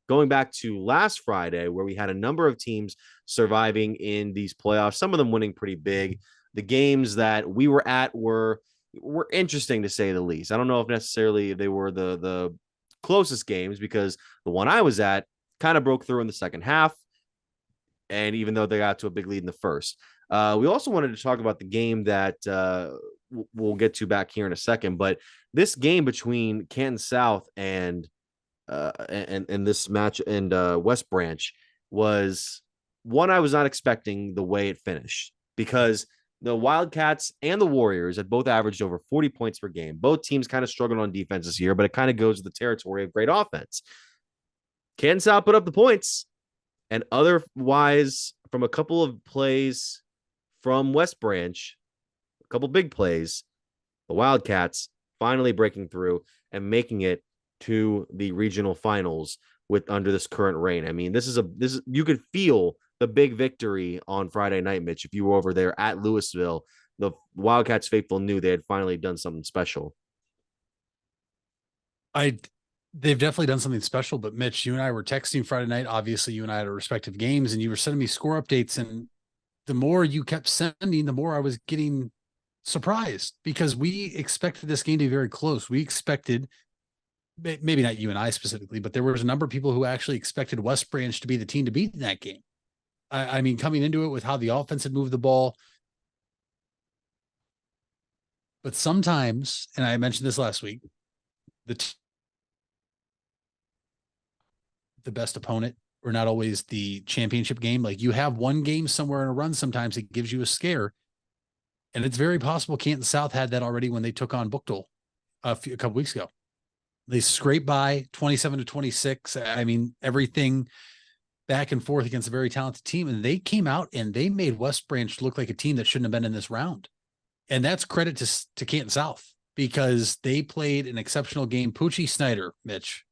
going back to last Friday, where we had a number of teams surviving in these playoffs, some of them winning pretty big. The games that we were at were interesting to say the least. I don't know if necessarily they were the closest games, because the one I was at kind of broke through in the second half, and even though they got to a big lead in the first. We also wanted to talk about the game that we'll get to back here in a second, but this game between Canton South and this match and West Branch was one I was not expecting the way it finished, because the Wildcats and the Warriors had both averaged over 40 points per game. Both teams kind of struggled on defense this year, but it kind of goes to the territory of great offense. Canton South put up the points, and otherwise, from a couple of plays from West Branch, a couple big plays, the Wildcats finally breaking through and making it to the regional finals with under this current reign. I mean, this is you could feel the big victory on Friday night, Mitch. If you were over there at Louisville, the Wildcats faithful knew they had finally done something special. They've definitely done something special, but Mitch, you and I were texting Friday night. Obviously, you and I had our respective games, and you were sending me score updates. And the more you kept sending, the more I was getting surprised, because we expected this game to be very close. We expected, maybe not you and I specifically, but there was a number of people who actually expected West Branch to be the team to beat in that game. I mean, coming into it with how the offense had moved the ball. But sometimes, and I mentioned this last week, the best opponent, or not always the championship game. Like, you have one game somewhere in a run, sometimes it gives you a scare. And it's very possible Canton South had that already when they took on Buchtel a couple weeks ago. They scraped by 27-26. I mean, everything back and forth against a very talented team. And they came out and they made West Branch look like a team that shouldn't have been in this round. And that's credit to Canton South, because they played an exceptional game. Poochie Snyder, Mitch,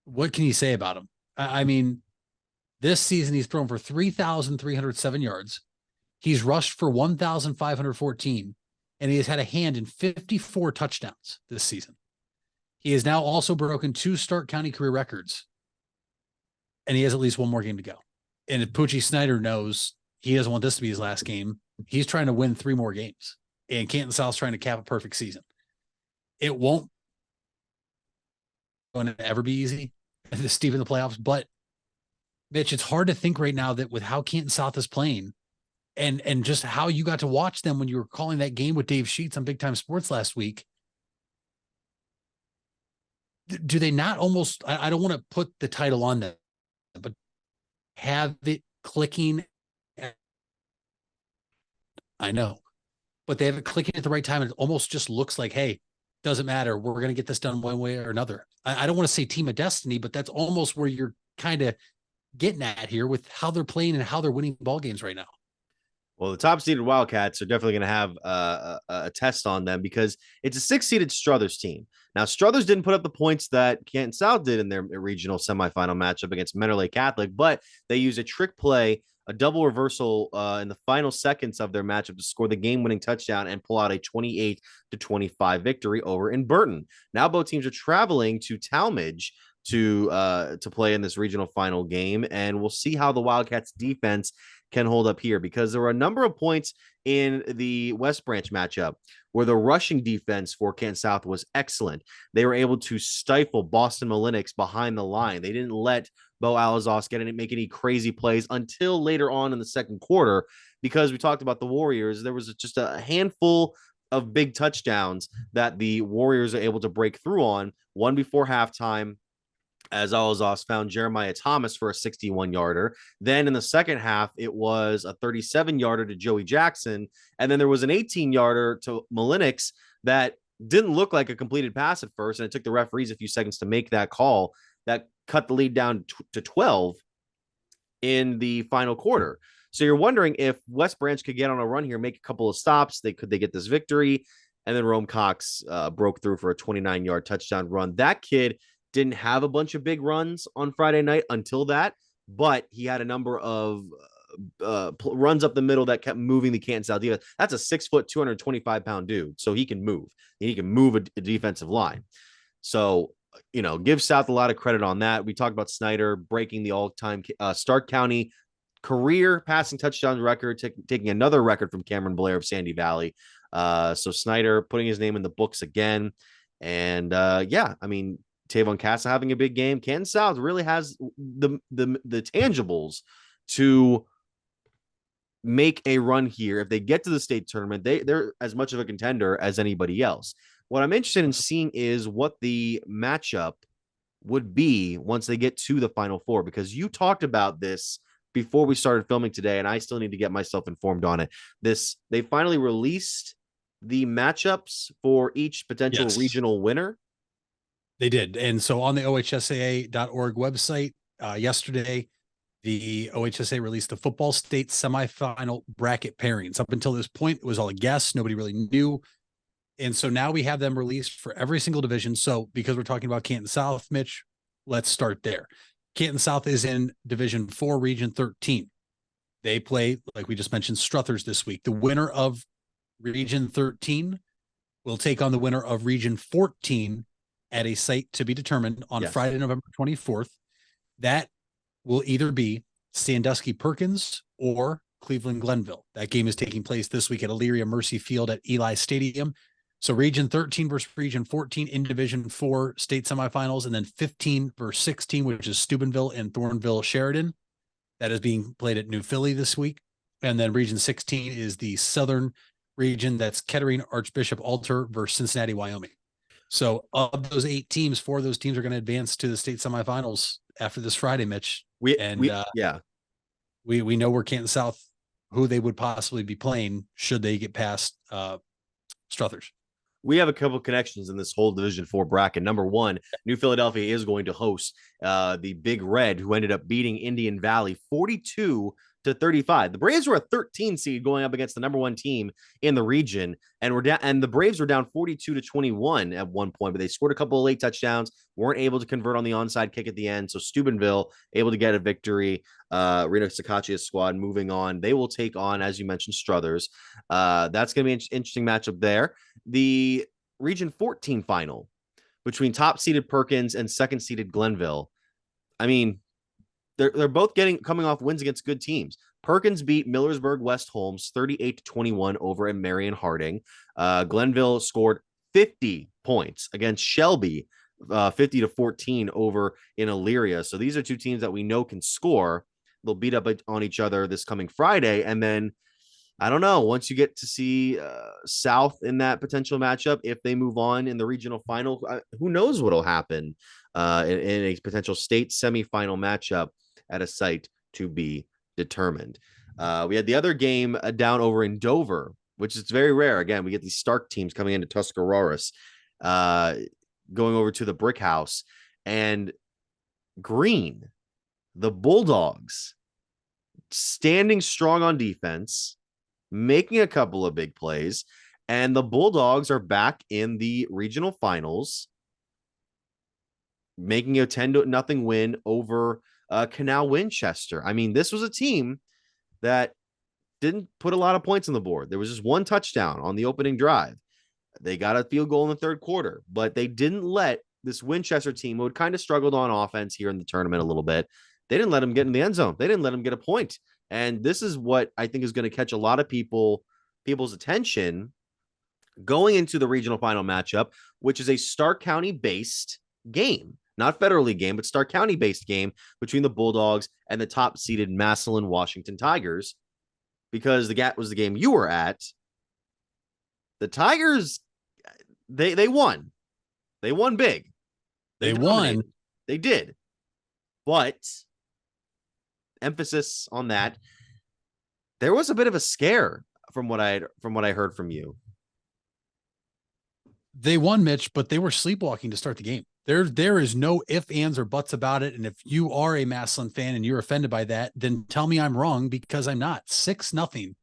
what can you say about him? I mean, this season he's thrown for 3,307 yards. He's rushed for 1,514, and he has had a hand in 54 touchdowns this season. He has now also broken 2 Stark County career records, and he has at least one more game to go. And if Poochie Snyder knows he doesn't want this to be his last game, he's trying to win 3 more games, and Canton South's trying to cap a perfect season. It won't going to ever be easy this deep in the playoffs, but Mitch, it's hard to think right now that with how Canton South is playing and just how you got to watch them when you were calling that game with Dave Sheets on Big Time Sports last week. Do they not almost, I don't want to put the title on them, but have it clicking? I know, but they have it clicking at the right time. And it almost just looks like, hey, doesn't matter. We're going to get this done one way or another. I don't want to say team of destiny, but that's almost where you're kind of getting at here with how they're playing and how they're winning ball games right now. Well, the top-seeded Wildcats are definitely going to have a test on them, because it's a 6-seeded Struthers team. Now, Struthers didn't put up the points that Canton South did in their regional semifinal matchup against Mentor Lake Catholic, but they used a trick play, a double reversal in the final seconds of their matchup to score the game-winning touchdown and pull out a 28-25 victory over in Burton. Now both teams are traveling to Talmadge to play in this regional final game, and we'll see how the Wildcats defense can hold up here, because there were a number of points in the West Branch matchup where the rushing defense for Canton South was excellent. They were able to stifle Boston Malinix behind the line. They didn't let Bo Alazos make any crazy plays until later on in the second quarter, because we talked about the Warriors. There was just a handful of big touchdowns that the Warriors are able to break through on, one before halftime, as Alazos found Jeremiah Thomas for a 61-yarder. Then in the second half, it was a 37-yarder to Joey Jackson. And then there was an 18-yarder to Malinix that didn't look like a completed pass at first, and it took the referees a few seconds to make that call that cut the lead down to 12 in the final quarter. So you're wondering if West Branch could get on a run here, make a couple of stops. Could they get this victory? And then Rome Cox broke through for a 29-yard touchdown run. That kid didn't have a bunch of big runs on Friday night until that, but he had a number of runs up the middle that kept moving the Canton South defense. That's a 6 foot, 225-pound dude. So he can move. He can move a defensive line. So give South a lot of credit on that. We talked about Snyder breaking the all-time Stark County career passing touchdowns record, taking another record from Cameron Blair of Sandy Valley. So Snyder putting his name in the books again. And yeah, I mean, Tavon Casa having a big game. Canton South really has the tangibles to make a run here. If they get to the state tournament, they're as much of a contender as anybody else. What I'm interested in seeing is what the matchup would be once they get to the Final Four, because you talked about this before we started filming today, and I still need to get myself informed on it. They finally released the matchups for each potential regional winner. They did. And so on the OHSAA.org website yesterday, the OHSAA released the football state semifinal bracket pairings. Up until this point, it was all a guess. Nobody really knew. And so now we have them released for every single division. So because we're talking about Canton South, Mitch, let's start there. Canton South is in Division 4, Region 13. They play, like we just mentioned, Struthers this week. The winner of Region 13 will take on the winner of Region 14 at a site to be determined on Friday, November 24th. That will either be Sandusky Perkins or Cleveland Glenville. That game is taking place this week at Elyria Mercy Field at Eli Stadium. So Region 13 versus Region 14 in Division 4 state semifinals, and then 15 versus 16, which is Steubenville and Thornville Sheridan. That is being played at New Philly this week. And then Region 16 is the Southern region. That's Kettering Archbishop Alter versus Cincinnati, Wyoming. So of those 8 teams, 4 of those teams are going to advance to the state semifinals after this Friday, Mitch. We know where Canton South, who they would possibly be playing should they get past Struthers. We have a couple of connections in this whole Division 4 bracket. Number one, New Philadelphia is going to host the Big Red, who ended up beating Indian Valley 42-35. The Braves were a 13 seed going up against the number 1 team in the region, and the Braves were down 42-21 at one point, but they scored a couple of late touchdowns, weren't able to convert on the onside kick at the end. So Steubenville able to get a victory. Reno Sakachia's squad moving on. They will take on, as you mentioned, Struthers. That's going to be an interesting matchup there. The Region 14 final between top-seeded Perkins and second-seeded Glenville. I mean, they're both coming off wins against good teams. Perkins beat Millersburg West Holmes 38-21 over at Marion Harding. Glenville scored 50 points against Shelby, 50-14 over in Elyria. So these are 2 teams that we know can score. They'll beat up on each other this coming Friday. And then, I don't know, once you get to see South in that potential matchup, if they move on in the regional final, who knows what'll happen in a potential state semifinal matchup at a site to be determined. We had the other game down over in Dover, which is very rare. Again, we get these Stark teams coming into Tuscarawas, going over to the Brick House, and Green, the Bulldogs, standing strong on defense, making a couple of big plays, and the Bulldogs are back in the regional finals, making a 10-0 win over Canal Winchester. I mean, this was a team that didn't put a lot of points on the board. There was just 1 touchdown on the opening drive. They got a field goal in the third quarter, but they didn't let this Winchester team, who had kind of struggled on offense here in the tournament a little bit, they didn't let them get in the end zone. They didn't let them get a point. And this is what I think is going to catch a lot of people's attention going into the regional final matchup, which is a Stark County-based game. Not federally game, but Stark County-based game between the Bulldogs and the top-seeded Massillon Washington Tigers, because that was the game you were at. The Tigers, they won. They won big. They won. They did. But emphasis on that, there was a bit of a scare from what I heard from you. They won, Mitch, but they were sleepwalking to start the game. There is no ifs, ands, or buts about it. And if you are a Massillon fan and you're offended by that, then tell me I'm wrong, because I'm not. 6-0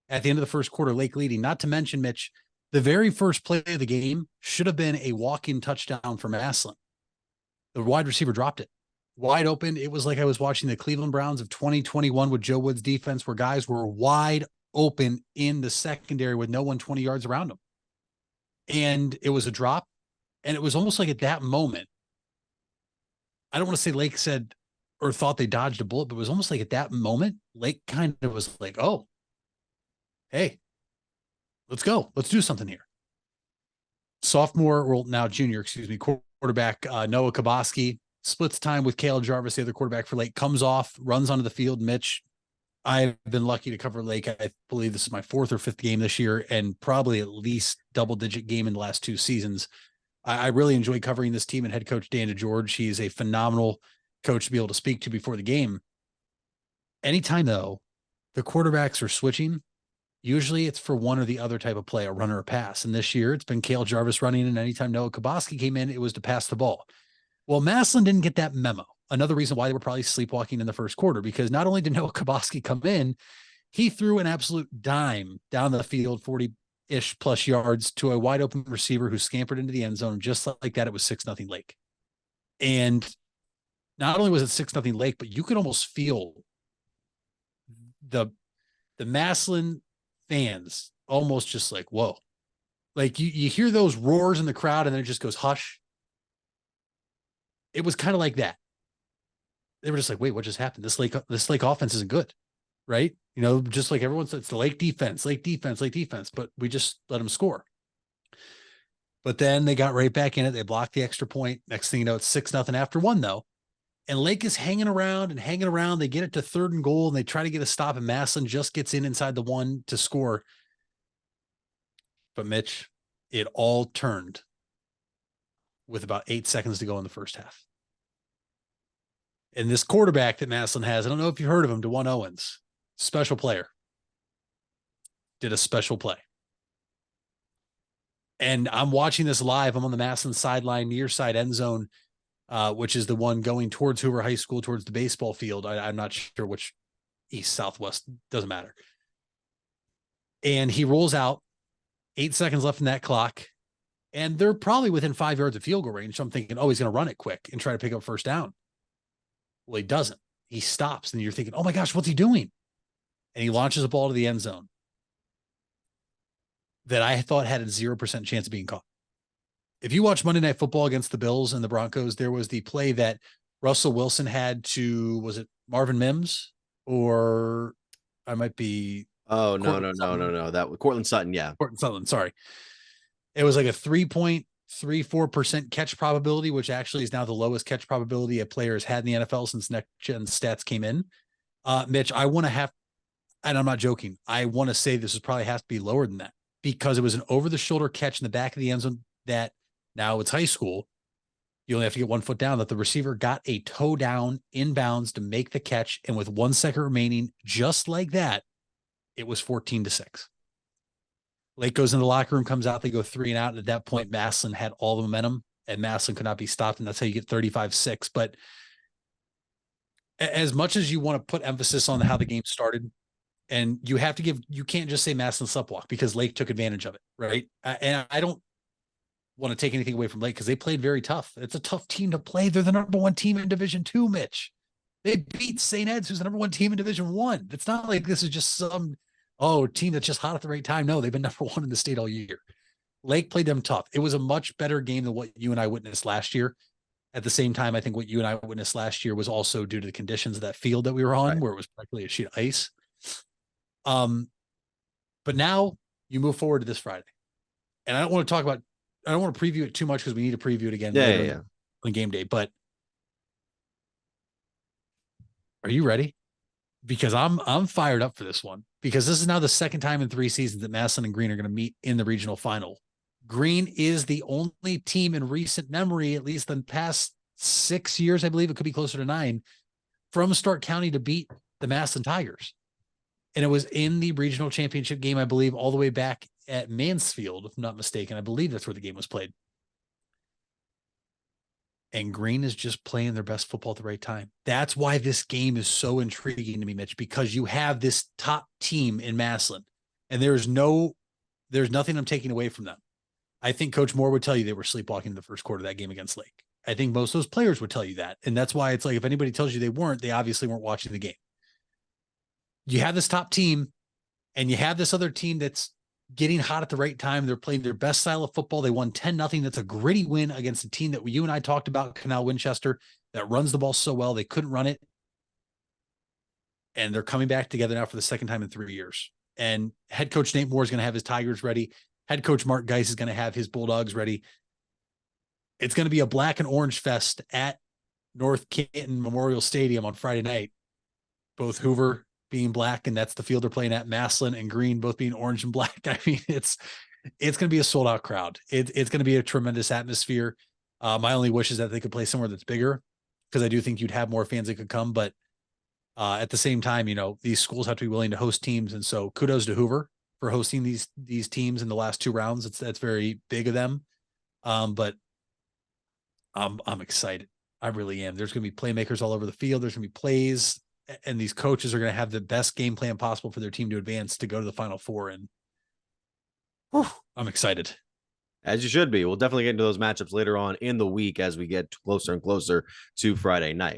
at the end of the first quarter, Lake leading. Not to mention, Mitch, the very first play of the game should have been a walk-in touchdown for Massillon. The wide receiver dropped it wide open. It was like I was watching the Cleveland Browns of 2021 with Joe Woods' defense, where guys were wide open in the secondary with no one 20 yards around them. And it was a drop. And it was almost like at that moment, I don't want to say Lake said or thought they dodged a bullet, but it was almost like at that moment, Lake kind of was like, oh, hey, let's go. Let's do something here. Sophomore, well, now junior, excuse me, quarterback Noah Kaboski splits time with Cale Jarvis, the other quarterback for Lake, comes off, runs onto the field. Mitch, I've been lucky to cover Lake. I believe this is my 4th or 5th game this year, and probably at least double-digit game in the last 2 seasons. I really enjoy covering this team, and head coach Dan DeGeorge, he is a phenomenal coach to be able to speak to before the game. Anytime, though, the quarterbacks are switching, usually it's for one or the other type of play, a run or a pass. And this year, it's been Cale Jarvis running, and anytime Noah Kaboski came in, it was to pass the ball. Well, Massillon didn't get that memo. Another reason why they were probably sleepwalking in the first quarter, because not only did Noah Kaboski come in, he threw an absolute dime down the field, 40-ish plus yards to a wide open receiver who scampered into the end zone. Just like that, it was 6-0 Lake. And not only was it 6-0 Lake, but you could almost feel the Massillon fans almost just like, whoa. Like you hear those roars in the crowd and then it just goes hush. It was kind of like that. They were just like, wait, what just happened? This Lake offense isn't good, right? You know, just like everyone said, it's the Lake defense, but we just let them score. But then they got right back in it. They blocked the extra point. Next thing you know, it's 6-0 after 1, though. And Lake is hanging around. They get it to 3rd and goal, and they try to get a stop, and Massillon just gets inside the 1 to score. But Mitch, it all turned with about 8 seconds to go in the first half. And this quarterback that Massillon has, I don't know if you've heard of him, DeJuan Owens, special player, did a special play. And I'm watching this live. I'm on the Massillon sideline, near side end zone, which is the one going towards Hoover High School, towards the baseball field. I'm not sure which, east, southwest, doesn't matter. And he rolls out, 8 seconds left in that clock, and they're probably within 5 yards of field goal range. So I'm thinking, oh, he's going to run it quick and try to pick up first down. Well, he doesn't. He stops, and you're thinking, oh my gosh, what's he doing? And he launches a ball to the end zone that I thought had a 0% chance of being caught. If you watch Monday Night Football against the Bills and the Broncos, there was the play that Russell Wilson had to, was it Marvin Mims, or I might be. Oh, no. That was Cortland Sutton. Yeah. Cortland Sutton. Sorry. It was like a 3.34% catch probability, which actually is now the lowest catch probability a player has had in the NFL since Next Gen Stats came in. Mitch, I want to have, and I'm not joking, I want to say this is probably has to be lower than that, because it was an over-the-shoulder catch in the back of the end zone that, now it's high school, you only have to get 1 foot down, that the receiver got a toe down inbounds to make the catch. And with 1 second remaining, just like that, it was 14-6. Lake goes in the locker room, comes out, they go 3 and out. And at that point, Massillon had all the momentum, and Massillon could not be stopped. And that's how you get 35-6. But as much as you want to put emphasis on how the game started, and you have to give, you can't just say Massillon sleptwalk, because Lake took advantage of it, right? And I don't want to take anything away from Lake, because they played very tough. It's a tough team to play. They're the number 1 team in Division II, Mitch. They beat St. Ed's, who's the number 1 team in Division I. It's not like this is just some, team that's just hot at the right time. No, they've been number 1 in the state all year. Lake played them tough. It was a much better game than what you and I witnessed last year. At the same time, I think what you and I witnessed last year was also due to the conditions of that field that we were on, right, where it was practically a sheet of ice. But now you move forward to this Friday, and I don't want to preview it too much, because we need to preview it again on game day. But are you ready? Because I'm fired up for this one, because this is now the second time in 3 seasons that Massillon and Green are going to meet in the regional final. Green is the only team in recent memory, at least the past 6 years, I believe it could be closer to 9, from Stark County to beat the Massillon Tigers. And it was in the regional championship game, I believe, all the way back at Mansfield, if I'm not mistaken. I believe that's where the game was played. And Green is just playing their best football at the right time. That's why this game is so intriguing to me, Mitch, because you have this top team in Massillon, and there's nothing I'm taking away from them. I think Coach Moore would tell you they were sleepwalking in the first quarter of that game against Lake. I think most of those players would tell you that. And that's why it's like, if anybody tells you they weren't, they obviously weren't watching the game. You have this top team, and you have this other team that's getting hot at the right time. They're playing their best style of football. They won 10-0. That's a gritty win against a team that you and I talked about, Canal Winchester. that runs the ball so well. They couldn't run it. And they're coming back together now for the second time in 3 years. And head coach Nate Moore is going to have his Tigers ready. Head coach Mark Geis is going to have his Bulldogs ready. It's going to be a black and orange fest at North Canton Memorial Stadium on Friday night. Both Hoover being black, and that's the field they're playing at. Massillon and Green both being orange and black. I mean, it's going to be a sold out crowd. It's going to be a tremendous atmosphere. My only wish is that they could play somewhere that's bigger, because I do think you'd have more fans that could come. But at the same time, these schools have to be willing to host teams, and so kudos to Hoover for hosting these teams in the last 2 rounds. That's very big of them. But I'm excited. I really am. There's going to be playmakers all over the field. There's going to be plays, and these coaches are going to have the best game plan possible for their team to advance to go to the Final Four. And whew, I'm excited. As you should be. We'll definitely get into those matchups later on in the week as we get closer and closer to Friday night.